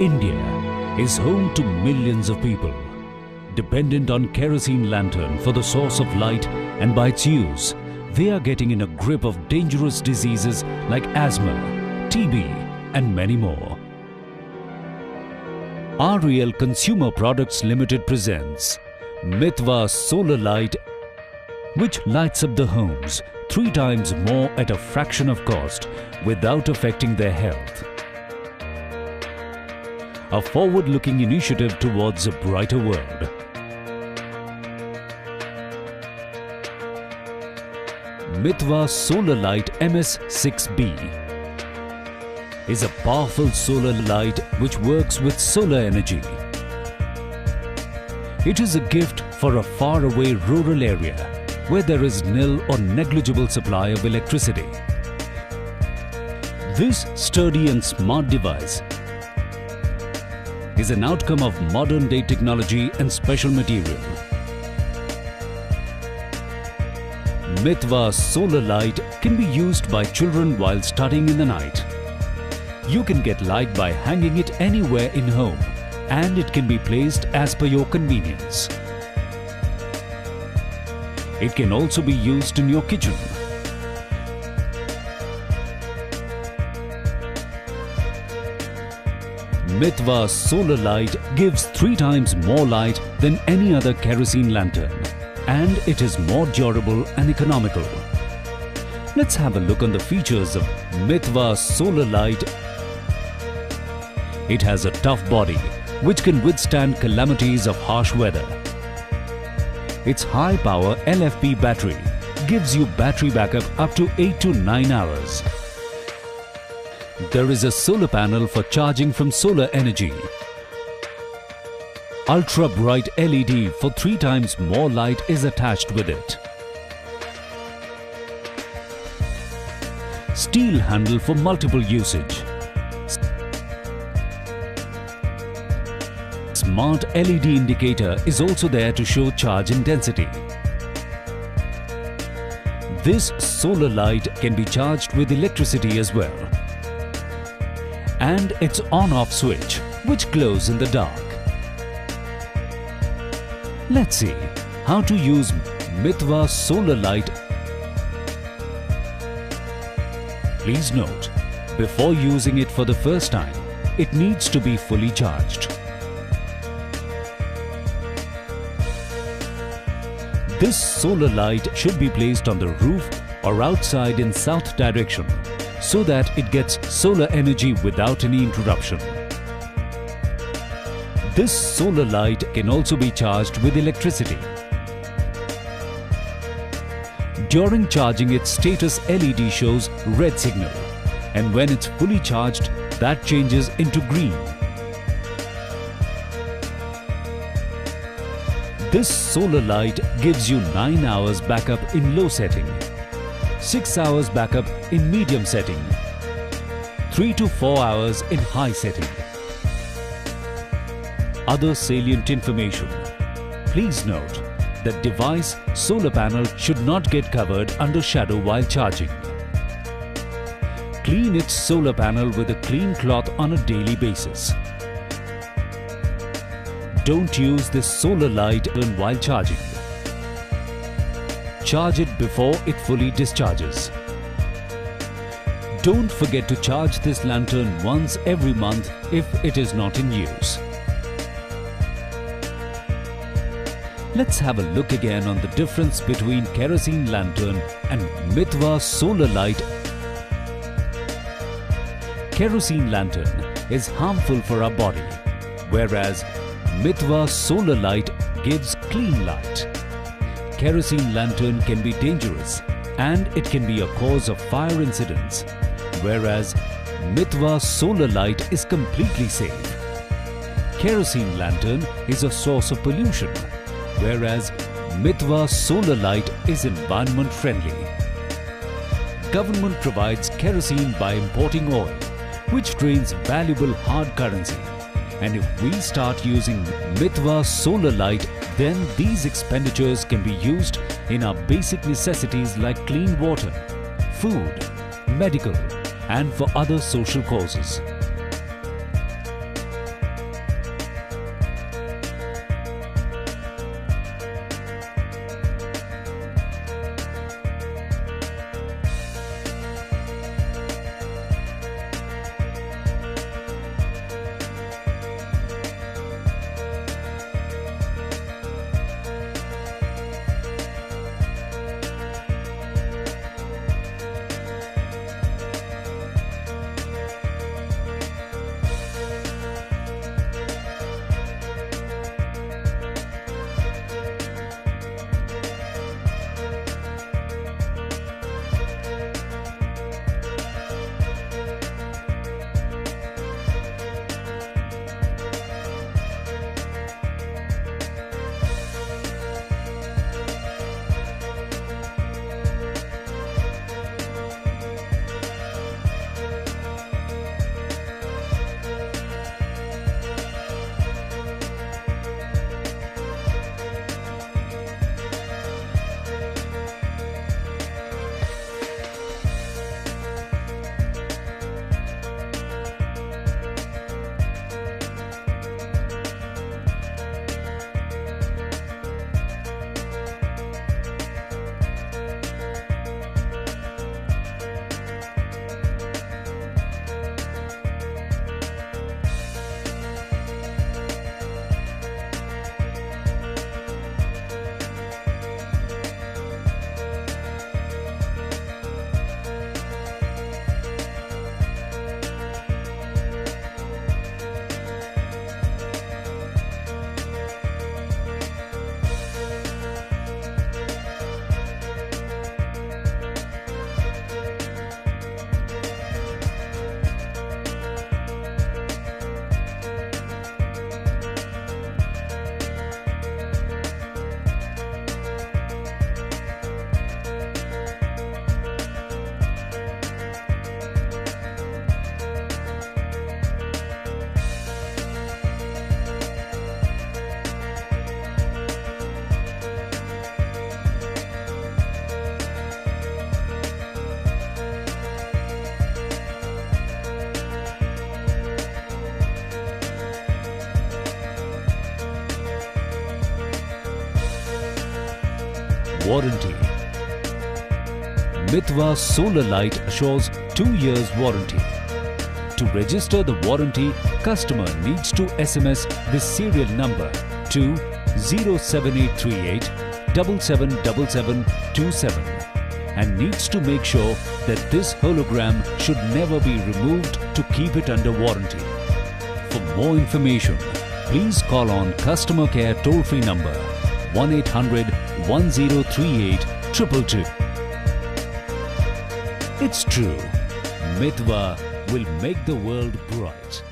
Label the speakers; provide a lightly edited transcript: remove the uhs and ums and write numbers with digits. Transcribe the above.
Speaker 1: India is home to millions of people dependent on kerosene lantern for the source of light, and by its use, they are getting in a grip of dangerous diseases like asthma, TB and many more. REL Consumer Products Limited presents Mithva Solar Light, which lights up the homes 3 times more at a fraction of cost without affecting their health. A forward-looking initiative towards a brighter world. Mithva Solar Light MS6B is a powerful solar light which works with solar energy. It is a gift for a faraway rural area where there is nil or negligible supply of electricity. This sturdy and smart device is an outcome of modern-day technology and special material. Mithva Solar Light can be used by children while studying in the night. You can get light by hanging it anywhere in home, and it can be placed as per your convenience. It can also be used in your kitchen. Mithva Solar Light gives 3 times more light than any other kerosene lantern, and it is more durable and economical. Let's have a look on the features of Mithva Solar Light. It has a tough body which can withstand calamities of harsh weather. Its high-power LFP battery gives you battery backup up to 8 to 9 hours. There is a solar panel for charging from solar energy. Ultra bright LED for 3 times more light is attached with it. Steel handle for multiple usage. Smart LED indicator is also there to show charge intensity. This solar light can be charged with electricity as well. And its on-off switch, which glows in the dark. Let's see how to use Mithva Solar Light. Please note, before using it for the first time, it needs to be fully charged. This solar light should be placed on the roof or outside in south direction, so that it gets solar energy without any interruption. This solar light can also be charged with electricity. During charging, its status LED shows red signal, and when it's fully charged, that changes into green. This solar light gives you 9 hours backup in low setting, 6 hours backup in medium setting, 3 to 4 hours in high setting. Other salient information. Please note that device solar panel should not get covered under shadow while charging. Clean its solar panel with a clean cloth on a daily basis. Don't use this solar light while charging. Charge it before it fully discharges. Don't forget to charge this lantern once every month if it is not in use. Let's have a look again on the difference between kerosene lantern and Mithva Solar Light. Kerosene lantern is harmful for our body, whereas Mithva Solar Light gives clean light. Kerosene lantern can be dangerous and it can be a cause of fire incidents, whereas Mithva Solar Light is completely safe. Kerosene lantern is a source of pollution, whereas Mithva Solar Light is environment friendly. Government provides kerosene by importing oil, which drains valuable hard currency. And if we start using Mithva Solar Light, then these expenditures can be used in our basic necessities like clean water, food, medical, and for other social causes. warranty. Mitwa Solar Light assures 2 years warranty. To register the warranty, customer needs to SMS this serial number to 07838 777727 and needs to make sure that this hologram should never be removed to keep it under warranty. For more information, please call on customer care toll-free number 1-800-1038-222. It's true, Mitwa will make the world bright.